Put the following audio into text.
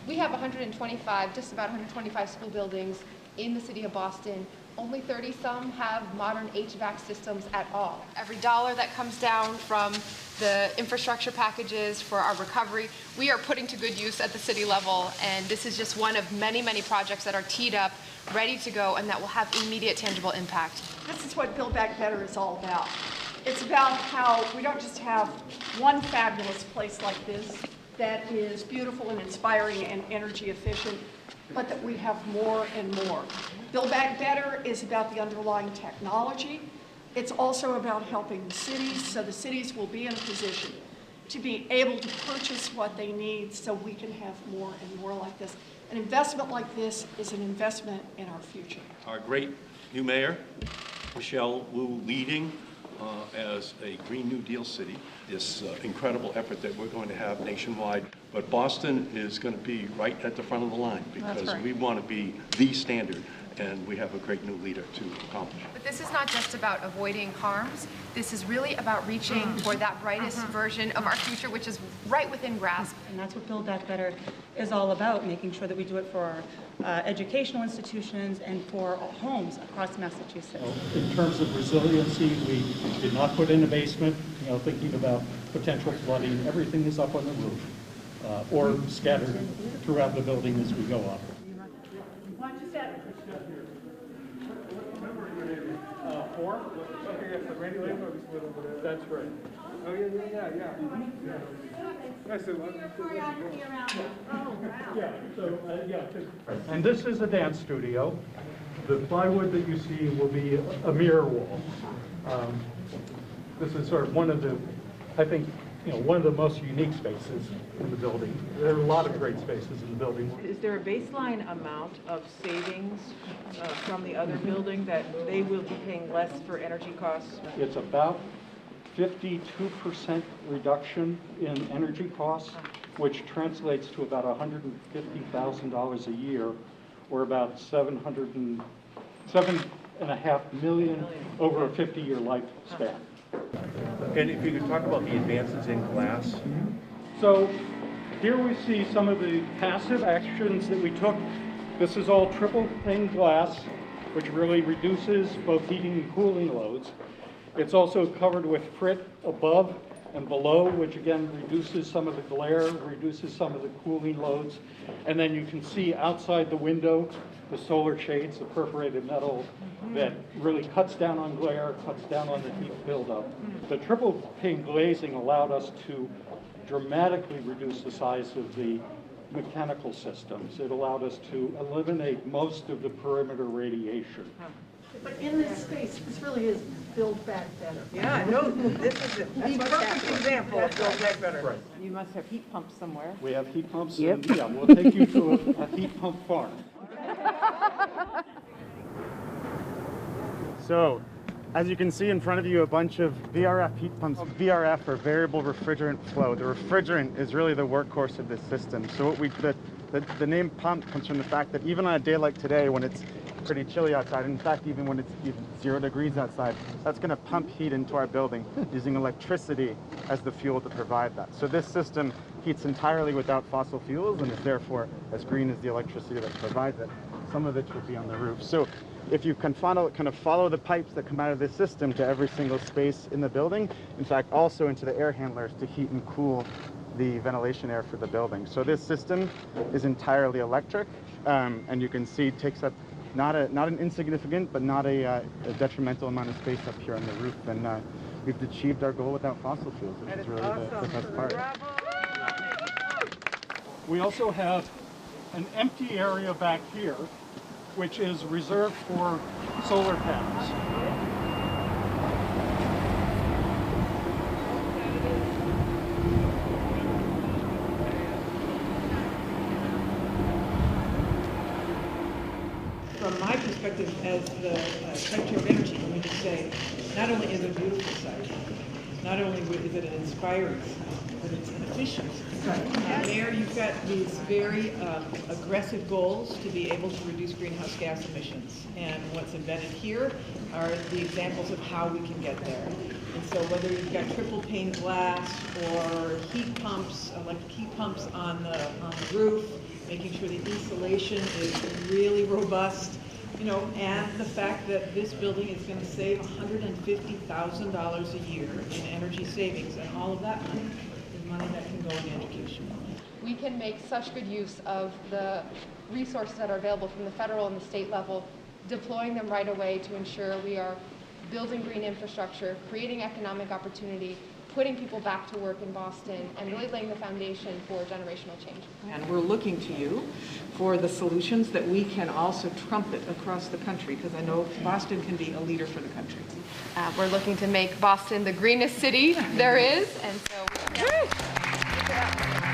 We have 125, just about 125 school buildings in the city of Boston. Only 30-some have modern HVAC systems at all. Every dollar that comes down from the infrastructure packages for our recovery, we are putting to good use at the city level, and this is just one of many, many projects that are teed up, ready to go, and that will have immediate tangible impact. This is what Build Back Better is all about. It's about how we don't just have one fabulous place like this that is beautiful and inspiring and energy efficient, but that we have more and more. Build Back Better is about the underlying technology. It's also about helping the cities, so the cities will be in a position to be able to purchase what they need so we can have more and more like this. An investment like this is an investment in our future. Our great new mayor, Michelle Wu, leading as a Green New Deal city, this incredible effort that we're going to have nationwide. But Boston is going to be right at the front of the line because we want to be the standard, and we have a great new leader to accomplish. But this is not just about avoiding harms. This is really about reaching for that brightest version of our future, which is right within grasp. And that's what Build Back Better is all about, making sure that we do it for our educational institutions and for homes across Massachusetts. In terms of resiliency, we did not put in a basement, thinking about potential flooding. Everything is up on the roof or scattered throughout the building as we go up. Four? Okay, yes, the regulator is with that's right. Oh, yeah. And this is a dance studio. The plywood that you see will be a mirror wall. This is sort of one of the, I think, one of the most unique spaces in the building. There are a lot of great spaces in the building. Is there a baseline amount of savings from the other building that they will be paying less for energy costs? It's about 52% reduction in energy costs, which translates to about $150,000 a year, or about $7.5 million over a 50-year lifespan. And if you could talk about the advances in glass. So here we see some of the passive actions that we took. This is all triple pane glass, which really reduces both heating and cooling loads. It's also covered with frit above and below, which again reduces some of the glare, reduces some of the cooling loads. And then you can see outside the window the solar shades, the perforated metal that really cuts down on glare, cuts down on the heat buildup. The triple pane glazing allowed us to dramatically reduce the size of the mechanical systems. It allowed us to eliminate most of the perimeter radiation. But in this space, this really is Build Back Better. Yeah, no, this is the perfect example of Build Back Better. Right. You must have heat pumps somewhere. We have heat pumps. Yep. And, yeah, we'll take you to a heat pump farm. So, as you can see in front of you, a bunch of VRF heat pumps. VRF, or variable refrigerant flow. The refrigerant is really the workhorse of this system. So the name pump comes from the fact that even on a day like today, when it's pretty chilly outside, in fact, even when it's 0 degrees outside, that's going to pump heat into our building using electricity as the fuel to provide that. So this system heats entirely without fossil fuels and is therefore as green as the electricity that provides it. Some of it should be on the roof. So if you can kind of follow the pipes that come out of this system to every single space in the building, in fact, also into the air handlers to heat and cool the ventilation air for the building. So this system is entirely electric, and you can see it takes up not an insignificant, but not a detrimental amount of space up here on the roof. And we've achieved our goal without fossil fuels, which is really the best part. Bravo. We also have an empty area back here, which is reserved for solar panels. From my perspective as the Secretary of Energy, let me just say, not only is it a beautiful site, not only is it an inspiring site, but it's an efficient site. There you've got these very aggressive goals to be able to reduce greenhouse gas emissions. And what's embedded here are the examples of how we can get there. And so whether you've got triple pane glass or heat pumps, electric heat pumps on the roof, making sure the insulation is really robust, you know, and the fact that this building is going to save $150,000 a year in energy savings, and all of that money is money that can go in education. We can make such good use of the resources that are available from the federal and the state level, deploying them right away to ensure we are building green infrastructure, creating economic opportunity, putting people back to work in Boston, and really laying the foundation for generational change. And we're looking to you for the solutions that we can also trumpet across the country, because I know Boston can be a leader for the country. We're looking to make Boston the greenest city there is, and so we